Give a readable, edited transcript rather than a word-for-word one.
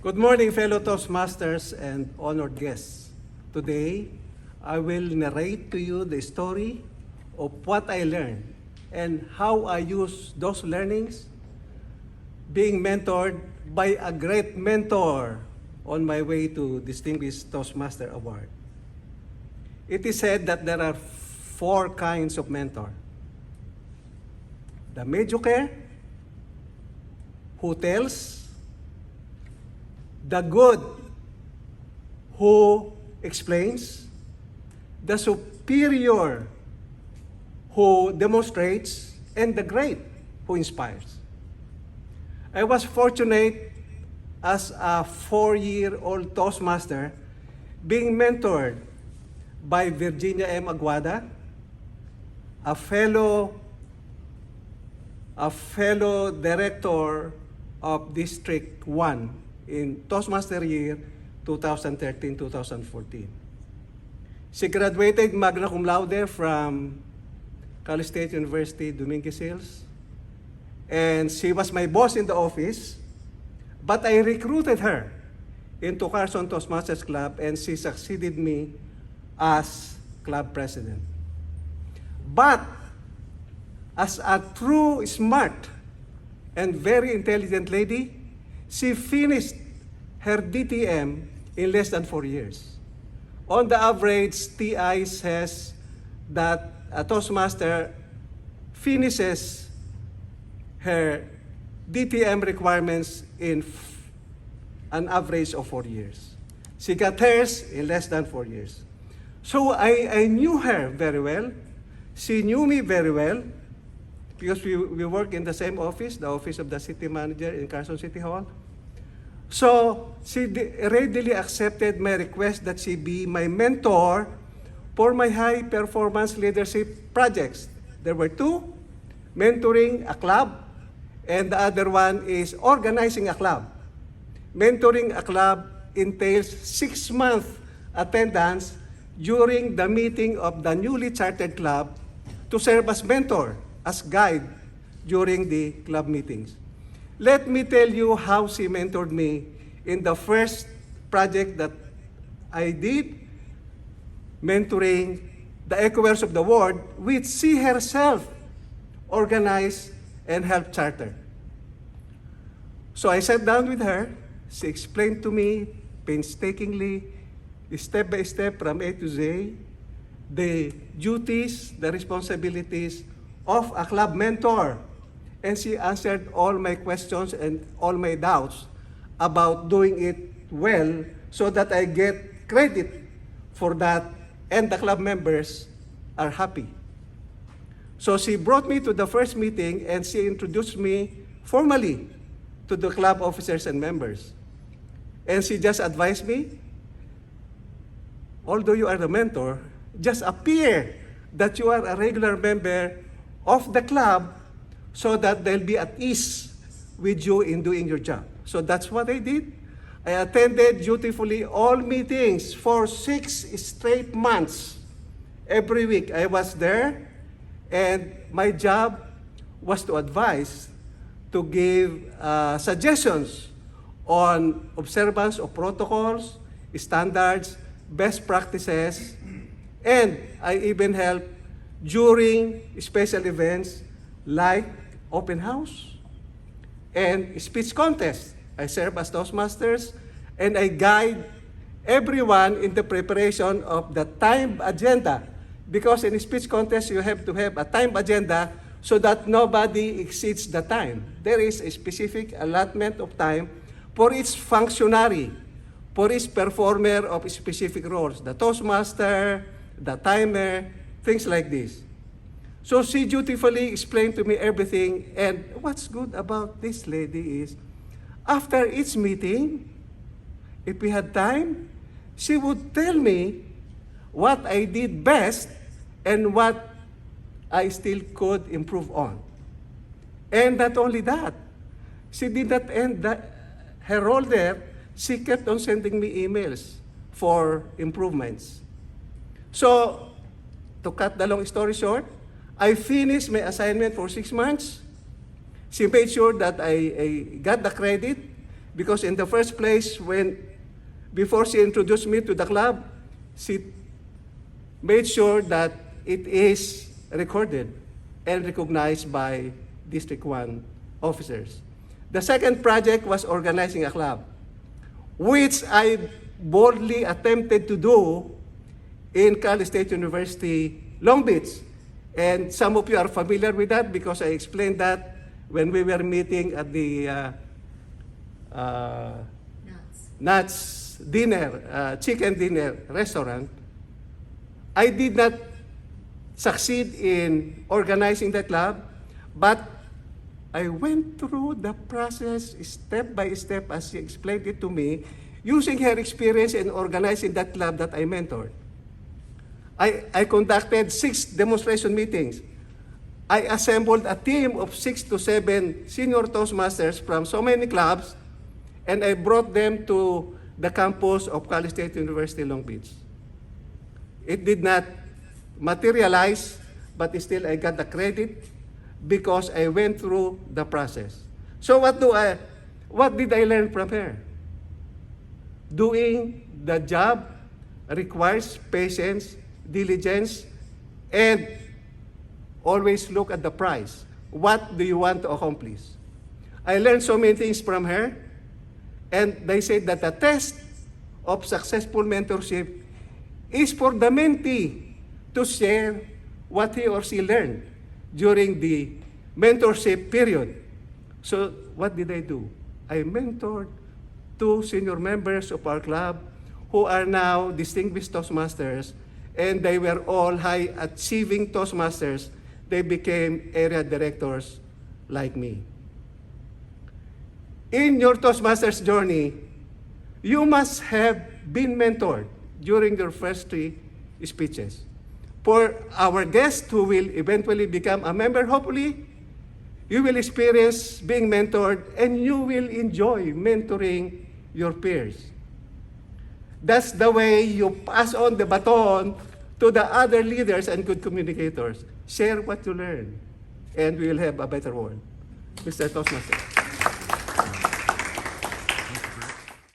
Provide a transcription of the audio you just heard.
Good morning, fellow Toastmasters and honored guests. Today, I will narrate to you the story of what I learned and how I use those learnings being mentored by a great mentor on my way to Distinguished Toastmaster Award. It is said that there are 4 kinds of mentor. The mediocre, who tells, the good, who explains, the superior, who demonstrates, and the great, who inspires. I was fortunate as a 4-year-old Toastmaster being mentored by Virginia M. Aguada, a fellow director of District 1 in Toastmaster year 2013-2014. She graduated magna cum laude from Cal State University, Dominguez Hills, and she was my boss in the office, but I recruited her into Carson Toastmasters Club, and she succeeded me as club president. But as a true smart and very intelligent lady, she finished her DTM in less than 4 years. On the average, TI says that a Toastmaster finishes her DTM requirements in an average of 4 years. She got hers in less than 4 years. So I knew her very well. She knew me very well because we work in the same office, the office of the city manager in Carson City Hall. So she readily accepted my request that she be my mentor for my high performance leadership projects. There were 2, mentoring a club, and the other one is organizing a club. Mentoring a club entails 6-month attendance during the meeting of the newly chartered club to serve as mentor, as guide during the club meetings. Let me tell you how she mentored me in the first project that I did, mentoring the Echoers of the World, which she herself organized and helped charter. So I sat down with her. She explained to me painstakingly, step by step from A to Z, the duties, the responsibilities of a club mentor. And she answered all my questions and all my doubts about doing it well so that I get credit for that and the club members are happy. So she brought me to the first meeting and she introduced me formally to the club officers and members. And she just advised me, although you are the mentor, just appear that you are a regular member of the club so that they'll be at ease with you in doing your job. So that's what I did. I attended dutifully all meetings for 6 straight months. Every week I was there, and my job was to advise, to give suggestions on observance of protocols, standards, best practices, and I even helped during special events like open house and speech contest. I serve as Toastmasters and I guide everyone in the preparation of the time agenda, because in a speech contest you have to have a time agenda so that nobody exceeds the time. There is a specific allotment of time for each functionary, for each performer of specific roles, the Toastmaster, the timer, things like this. So she dutifully explained to me everything, and what's good about this lady is, after each meeting, if we had time, she would tell me what I did best and what I still could improve on. And not only that, she did not end her role there. She kept on sending me emails for improvements. So, to cut the long story short, I finished my assignment for 6 months. She made sure that I got the credit Because in the first place, before she introduced me to the club, she made sure that it is recorded and recognized by District 1 officers. The second project was organizing a club, which I boldly attempted to do in Cal State University, Long Beach. And some of you are familiar with that because I explained that when we were meeting at the Nuts dinner, chicken dinner restaurant. I did not succeed in organizing the club, but I went through the process step by step as she explained it to me, using her experience in organizing that club that I mentored. I conducted 6 demonstration meetings. I assembled a team of 6 to 7 senior Toastmasters from so many clubs, and I brought them to the campus of Cal State University, Long Beach. It did not materialize, but still I got the credit because I went through the process. So what did I learn from her? Doing the job requires patience, diligence, and always look at the prize. What do you want to accomplish? I learned so many things from her, and they said that the test of successful mentorship is for the mentee to share what he or she learned during the mentorship period. So what did I do? I mentored 2 senior members of our club who are now distinguished Toastmasters, and they were all high-achieving Toastmasters. They became area directors like me. In your Toastmasters journey, you must have been mentored during your first 3 speeches. For our guest who will eventually become a member, hopefully, you will experience being mentored and you will enjoy mentoring your peers. That's the way you pass on the baton to the other leaders and good communicators. Share what you learn, and we will have a better world. Mr. Toastmaster.